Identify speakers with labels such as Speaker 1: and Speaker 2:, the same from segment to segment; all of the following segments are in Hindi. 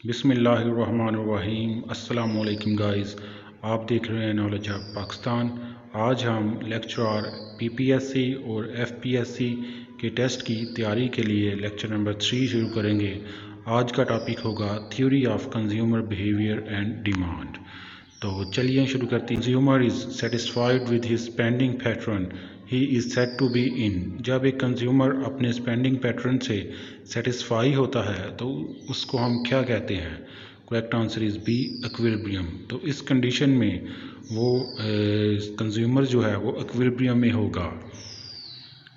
Speaker 1: बिस्मिल्लाहिर्रहमानिर्रहीम। अस्सलाम वालेकुम गाइस, आप देख रहे हैं नॉलेज ऑफ पाकिस्तान। आज हम लेक्चर पीपीएससी और एफपीएससी के टेस्ट की तैयारी के लिए लेक्चर नंबर 3 शुरू करेंगे। आज का टॉपिक होगा theory of consumer behaviour and demand. तो चलिए शुरू करते हैं। Consumer is satisfied with his spending pattern, he is said to be in. जब एक कंज्यूमर अपने स्पेंडिंग पैटर्न से सेटिस्फाई होता है तो उसको हम क्या कहते हैं? Correct answer is B, equilibrium. तो इस कंडीशन में वो कंज्यूमर जो है वो इक्विलिब्रियम में होगा।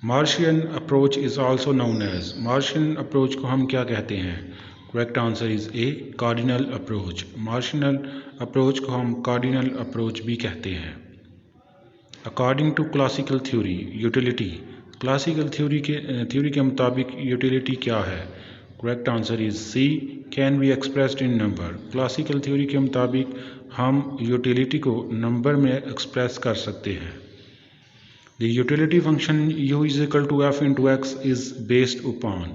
Speaker 1: Marshallian approach is also known as. Marshallian approach को हम क्या कहते हैं? Correct answer is A, cardinal approach. Marshallian approach को हम कार्डिनल अप्रोच भी कहते हैं। According to classical theory, utility. Classical theory के मुताबिक यूटिलिटी क्या है? Correct answer is C, can be expressed in number. Classical theory के मुताबिक हम यूटिलिटी को नंबर में एक्सप्रेस कर सकते हैं। The utility function u is equal to F into X is based upon।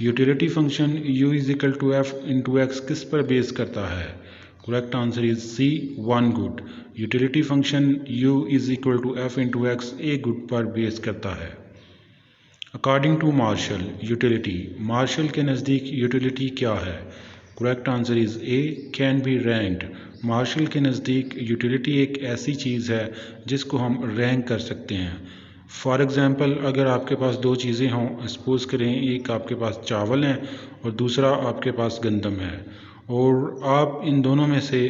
Speaker 1: Utility function u is equal to F into X किस पर बेस करता है? Correct answer is C, one good. Utility function u is equal to F into X A good पर बेस करता है। According to Marshall, utility. Marshall के नज़दीक यूटिलिटी क्या है? Correct answer is A, can be ranked. Martial के नज़दीक यूटिलिटी एक ऐसी चीज़ है जिसको हम रैंक कर सकते हैं। फॉर एग्ज़ाम्पल, अगर आपके पास दो चीज़ें हों, सपोज़ करें एक आपके पास चावल है और दूसरा आपके पास गंदम है, और आप इन दोनों में से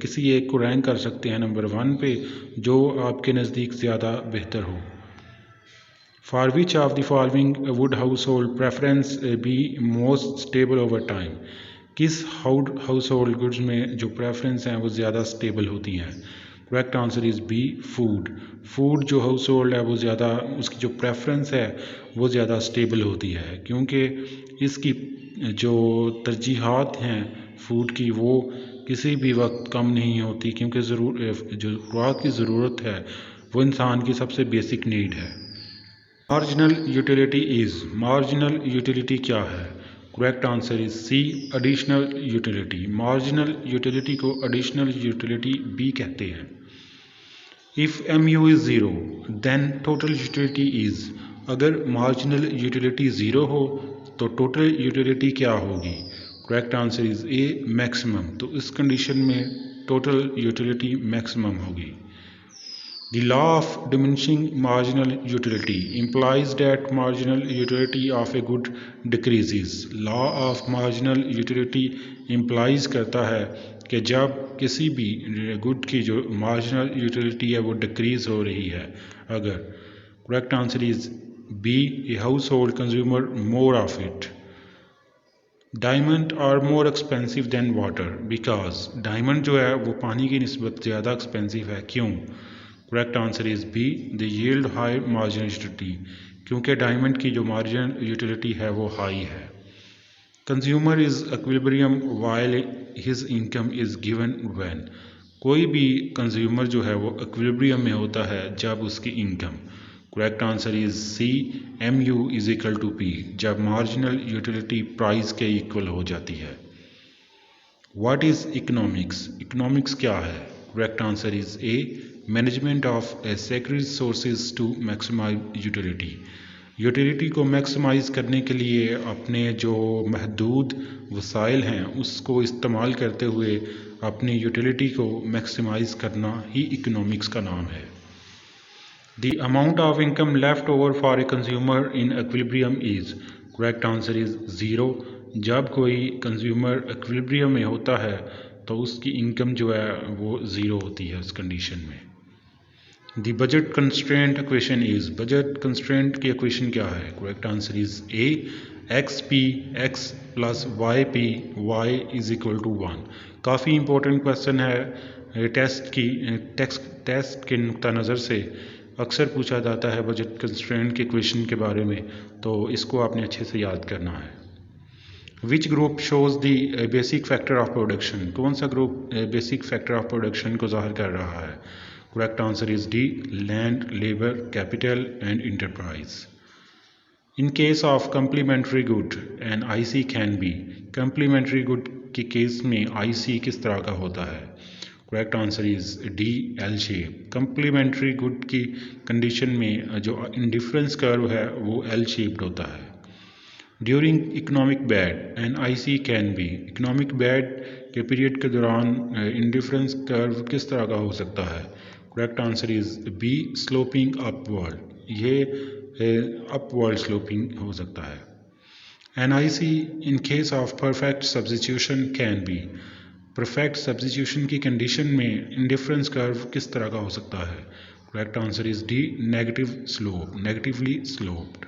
Speaker 1: किसी एक को रैंक कर सकते हैं नंबर 1 पे, जो आपके नज़दीक ज़्यादा बेहतर हो। For which of the following would household preference be most stable over time. किस हाउस होल्ड गुड्स में जो प्रेफरेंस हैं वो ज़्यादा स्टेबल होती हैं? Correct answer is B, food. Food जो हाउस होल्ड है वो ज़्यादा, उसकी जो प्रेफरेंस है वो ज़्यादा स्टेबल होती है, क्योंकि इसकी जो तरजीहात हैं फूड की वो किसी भी वक्त कम नहीं होती, क्योंकि जो खुराक की ज़रूरत है वो इंसान की सबसे बेसिक नीड है। Marginal utility is. Marginal utility क्या है? Correct answer is C, additional utility. Marginal utility को एडिशनल यूटिलिटी भी कहते हैं। If mu is zero then total utility is. अगर मार्जिनल यूटिलिटी ज़ीरो हो तो टोटल यूटिलिटी क्या होगी? Correct answer is A, maximum. तो इस कंडीशन में टोटल यूटिलिटी मैक्सिमम होगी। The law of diminishing marginal utility implies that marginal utility of a good decreases. Law of marginal utility implies करता है कि जब किसी भी गुड की जो marginal utility है वो डिक्रीज हो रही है, अगर correct answer is B, a household consumer more of it. Diamond are more expensive than water because diamond जो है वो पानी की निस्बत ज़्यादा एक्सपेंसिव है। क्यों? Correct answer is B, the yield high marginal utility. क्योंकि डायमंड की जो मार्जिनल यूटिलिटी है वो हाई है। Consumer is equilibrium while his income is given when. कोई भी कंज्यूमर जो है वो इक्विलिब्रियम में होता है जब उसकी income. Correct answer is C, mu is equal to P, जब मार्जिनल यूटिलिटी प्राइस के इक्वल हो जाती है। What is economics? इकोनॉमिक्स क्या है? Correct answer is A, management of sacred sources to maximise utility. Utility को मैक्सिमाइज करने के लिए अपने जो महदूद वसाइल हैं उसको इस्तेमाल करते हुए अपनी यूटिलिटी को मैक्सिमाइज करना ही इकोनॉमिक्स का नाम है। The amount of income left over for a consumer in equilibrium is. Correct answer is zero. जब कोई कंज्यूमर इक्विलिब्रियम में होता है तो उसकी इनकम जो है वो ज़ीरो होती है उस कंडीशन में। The budget constraint equation is. Budget constraint की इक्वेशन क्या है? Correct answer is A, X P X plus Y P Y is equal to 1। काफ़ी इंपॉर्टेंट क्वेश्चन है टेस्ट के नुक्ता नज़र से। अक्सर पूछा जाता है बजट कंस्ट्रेंट के इक्वेशन के बारे में, तो इसको आपने अच्छे से याद करना है। Which group shows the basic factor of production. कौन सा group basic factor of production को ज़ाहिर कर रहा है? Correct answer is D, land, labor, capital and enterprise. In case of complementary good, an IC can be। complementary good के केस में आई सी किस तरह का होता है? Correct answer is D, L shape. Complementary good की कंडीशन में जो इंडिफरेंस कर्व है वो एल शेप्ड होता है। During economic bad N I C can be, economic bad के पीरियड के दौरान इंडिफरेंस कर्व किस तरह का हो सकता है? Correct answer is B, sloping upward, ये अपवर्ड स्लोपिंग हो सकता है। NIC in case of perfect substitution can be, perfect substitution की कंडीशन में इंडिफरेंस कर्व किस तरह का हो सकता है? Correct answer is D, negative slope, negatively sloped.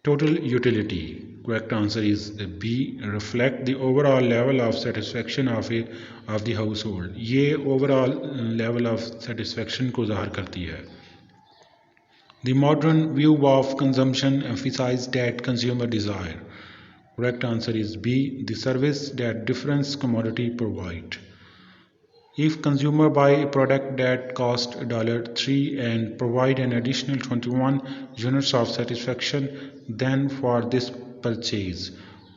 Speaker 1: Total utility, correct answer is B, reflect the overall level of satisfaction of the household, ये ओवरऑल लेवल ऑफ सेटिस्फेक्शन को ज़ाहिर करती है। The modern view of consumption emphasizes that consumer desire. Correct answer is B, the service that different commodity provide. If consumer buy a product that cost $3 and provide an additional 21 units of satisfaction, then for this purchase,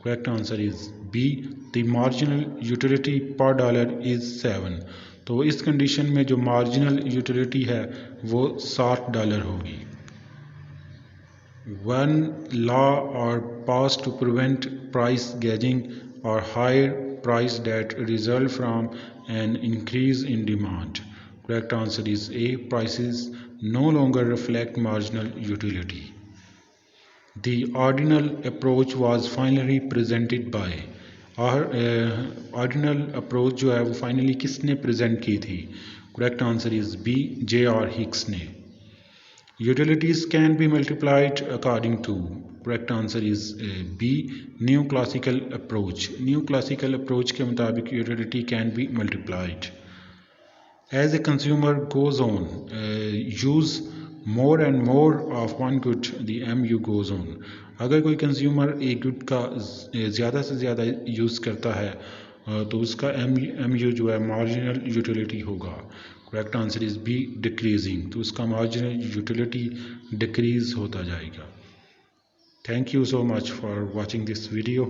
Speaker 1: correct answer is B, the marginal utility per dollar is 7. तो इस कंडीशन में जो मार्जिनल यूटिलिटी है वो $7 होगी। One law are passed to prevent price gouging or higher price that result from an increase in demand. Correct answer is A, prices no longer reflect marginal utility. The ordinal approach was finally presented by, ordinal approach जो है वो finally किसने present की थी? Correct answer is B, J.R. Hicks ने। Utilities can be multiplied according to, correct answer is B, new classical approach, new classical approach के मुताबिक utility can be multiplied. As a consumer goes on use more and more of one good, the MU goes on. अगर कोई कंज्यूमर एक गुड का ज़्यादा से ज़्यादा यूज़ करता है तो उसका MU जो है मार्जिनल यूटिलिटी होगा। Correct answer is B, decreasing, तो उसका मार्जिनल यूटिलिटी डिक्रीज होता जाएगा। Thank you so much for watching this video.